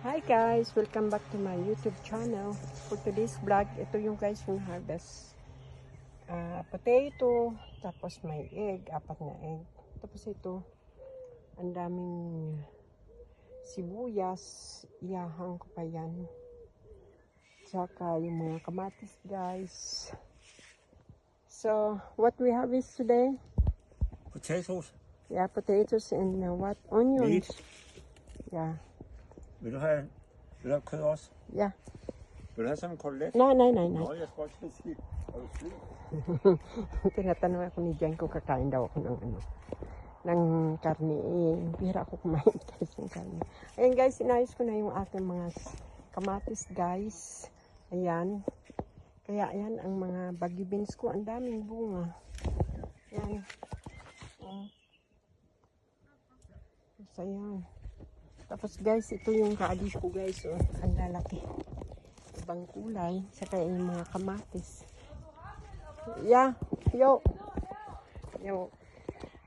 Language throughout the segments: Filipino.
Hi guys! Welcome back to my YouTube channel. For today's vlog, ito yung guys yung harvest. Potato, tapos may egg, 4 na egg. Tapos ito, ang daming sibuyas, iyahang ko pa yan. Tsaka yung mga kamatis guys. So, what we harvest today? Potatoes. Yeah, potatoes and what? Onions. Meat. Yeah. Vil du have kød også? Yeah. Vil du have sådan en kotelet? No. Nå, jeg skal også lidt skidt. Er du syg? Tinatanong ako ni Jen kung kakain daw ako ng karne. Bihira ako kumain guys ng karne. Ayan guys, inayos ko na yung aking mga kamatis guys. Ayan. Kaya ayan ang mga baggy beans ko. Ang daming bunga. Ayan. So ayan. Tapos guys, ito yung kaadish ko guys. Oh, ang lalaki. Ibang kulay. Saka yung mga kamatis. Yeah. Yo.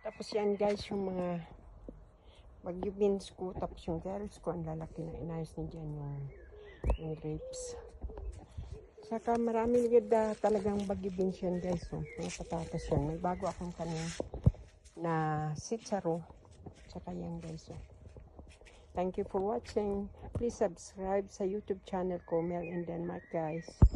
Tapos yan guys, yung mga baggy beans ko. Tapos yung carrots ko. Ang lalaki na inayos ni dyan yung grapes. Saka marami talagang baggy beans yan guys. Oh, mga patatas yan. May bago akong kanin na sitsaro. Saka yan guys. Oh. Thank you for watching. Please subscribe sa YouTube channel ko, Mel in Denmark guys.